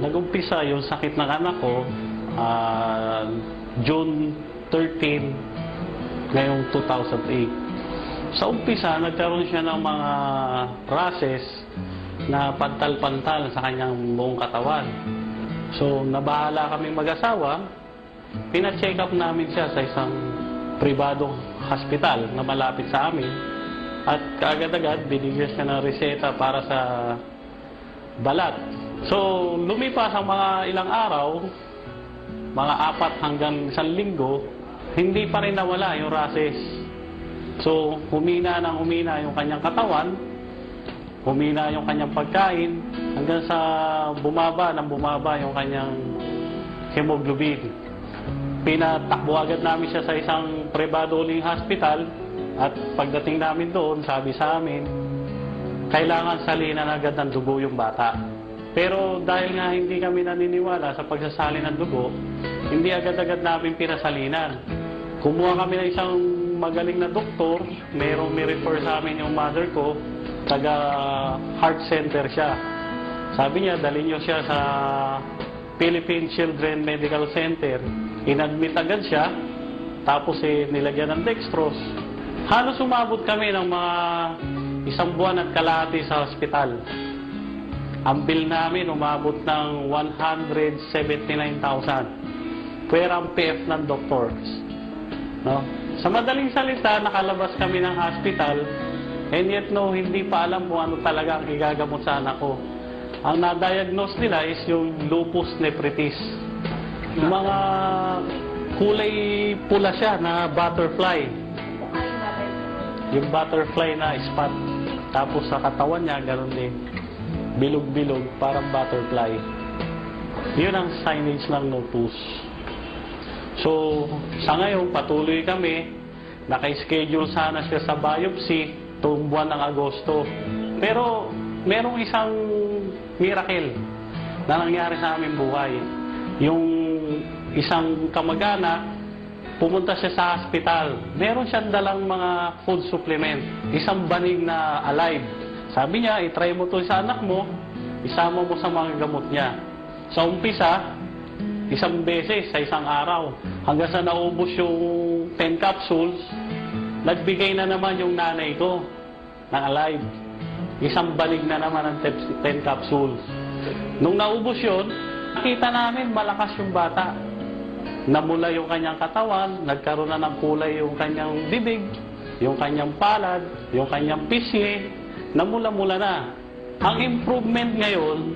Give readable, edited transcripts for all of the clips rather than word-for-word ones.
nag-umpisa yung sakit ng anak ko, June 13, ngayong 2008. Sa umpisa, nagkaroon siya ng mga rashes na pantal-pantal sa kanyang buong katawan. So, nabahala kaming mag-asawa, pina-check up namin siya sa isang pribadong hospital na malapit sa amin. At kaagad-agad, binigyan siya ng reseta para sa balat. So, lumipas ang mga ilang araw, mga 4 hanggang 1 linggo, hindi pa rin nawala yung rashes. So, humina yung kanyang katawan, humina yung kanyang pagkain, hanggang sa bumaba yung kanyang hemoglobin. Pinatakbo agad namin siya sa isang privado uling hospital, at pagdating namin doon, sabi sa amin, kailangan salinan agad ng dugo yung bata. Pero dahil nga hindi kami naniniwala sa pagsasalin ng dugo, hindi agad-agad namin pinasalinan. Kumuha kami ng isang magaling na doktor, may refer sa amin yung mother ko, taga heart center siya. Sabi niya, dalhin niyo siya sa Philippine Children Medical Center. Inadmit agad siya, tapos nilagyan ng dextrose. Halos umabot kami ng mga 1 buwan at kalahati sa hospital. Ang bill namin umabot ng 179,000. Pwera ang PF ng doctors. No? Sa madaling salita, nakalabas kami ng hospital, and yet hindi pa alam kung ano talaga ang igagamot sa anak ko. Ang na-diagnose nila is yung lupus nephritis. Yung mga kulay pula siya na butterfly. Yung butterfly na spot. Tapos sa katawan niya, ganoon din. Bilog-bilog, parang butterfly. Yun ang signage ng lupus. So, sa ngayon, patuloy kami. Naka-schedule sana siya sa biopsy tuwing buwan ng Agosto. Pero, merong isang miracle na nangyari sa aming buhay. Yung isang kamag-anak, pumunta siya sa hospital. Meron siyang dalang mga food supplement. Isang banig na alive. Sabi niya, itry mo to sa anak mo, isama mo sa mga gamot niya. Sa umpisa, 1 beses sa isang araw. Hanggang sa naubos yung 10 capsules, nagbigay na naman yung nanay ko ng alive. Isang banig na naman ng 10 capsules. Nung naubos yun, nakita namin malakas yung bata. Namula yung kanyang katawan, nagkaroon na ng kulay yung kanyang bibig, yung kanyang palad, yung kanyang pisngi, namula-mula na. Ang improvement ngayon,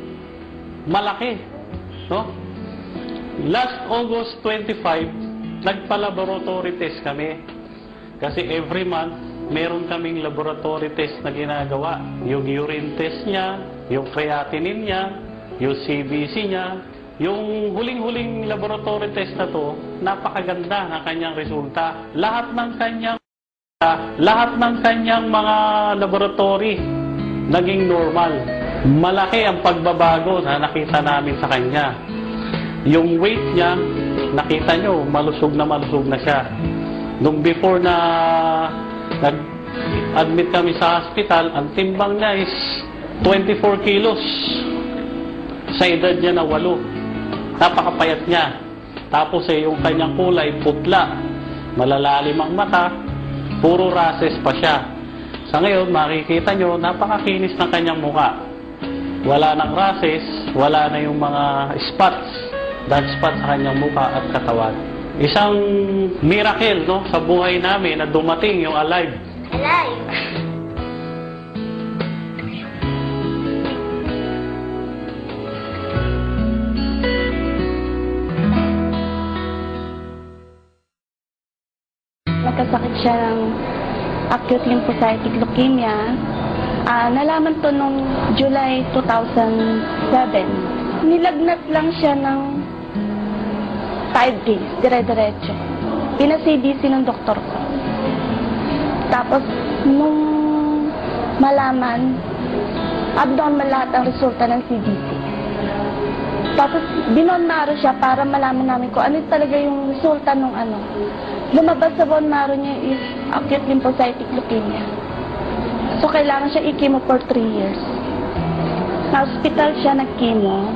malaki. No? Last August 25, nagpa-laboratory test kami. Kasi every month, meron kaming laboratory test na ginagawa. Yung urine test niya, yung creatinine niya, yung CBC niya. Yung huling-huling laboratory test na to, napakaganda ng kanyang resulta. Lahat ng kanyang mga laboratory naging normal. Malaki ang pagbabago na nakita namin sa kanya. Yung weight niya, nakita nyo, malusog na siya. Nung before na nag-admit kami sa hospital, ang timbang niya is 24 kilos. Sa edad niya na 8. Napakapayat niya. Tapos yung kanyang kulay, putla. Malalalim ang mata. Puro rashes pa siya. Sa ngayon, makikita nyo, napakakinis ng kanyang muka. Wala ng rashes, wala na yung mga spots, dark spots sa kanyang muka at katawan. Isang miracle, no, sa buhay namin na dumating yung alive. Alive! Nagkasakit siya ng acute lymphocytic leukemia. Nalaman to nung July 2007. Nilagnat lang siya ng 5 days, dire-diretso. Pina-CBC ng doktor ko. Tapos, nung malaman, abnormal lahat ang resulta ng CBC. Tapos, bone marrow siya para malaman namin kung ano talaga yung resulta nung ano. Lumabas sa bone marrow niya is acute lymphocytic leukemia. So, kailangan siya i-chemo for 3 years. Sa hospital siya nag-chemo.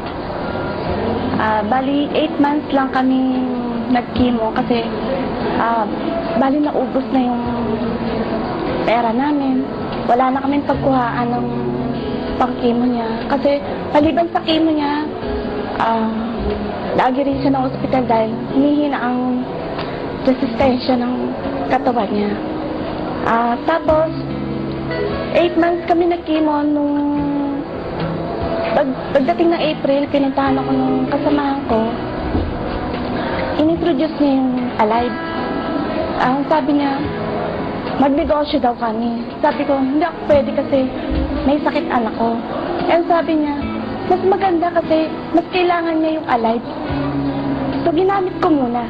Bali, 8 months lang kami nag-chemo kasi bali naubos na yung pera namin. Wala na kaming pagkuhaan ng pang-chemo niya. Kasi maliban sa chemo niya, lagi rin siya ng ospital dahil humihina ang resistensya ng katawan niya. Tapos, 8 months kami nag-chemo nung pagdating ng April, pinuntahan ako ng kasamahan ko. Inintroduce niya yung Alive. Sabi niya, magnegosyo daw kami. Sabi ko, hindi ako pwede kasi may sakit anak ko. And sabi niya, mas maganda kasi mas kailangan niya yung Alive. So, ginamit ko muna.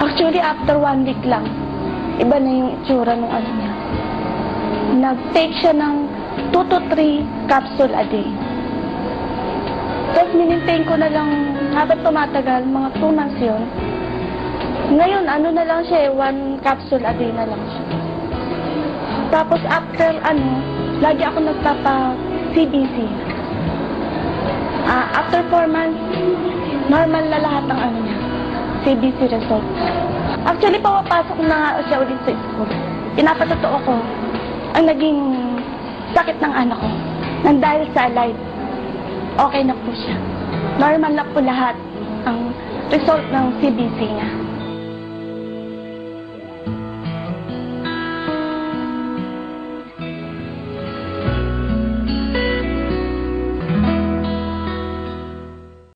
Actually, after 1 week lang, iba na yung itsura ng ano niya. Nag-take siya ng 2 to 3 capsule a day. Tapos minintain ko na lang habang tumatagal, mga 2 months yun. Ngayon, ano na lang siya, 1 capsule a day na lang siya. Tapos after lagi ako nagpapa-CBC. After 4 months, normal na lahat ng niya, CBC result. Actually, pawapasok na nga siya ulit sa school. Pinapatotoo ko ang naging sakit ng anak ko. Nang dahil sa Alive, okay na po siya. Normal na po lahat ang result ng CBC niya.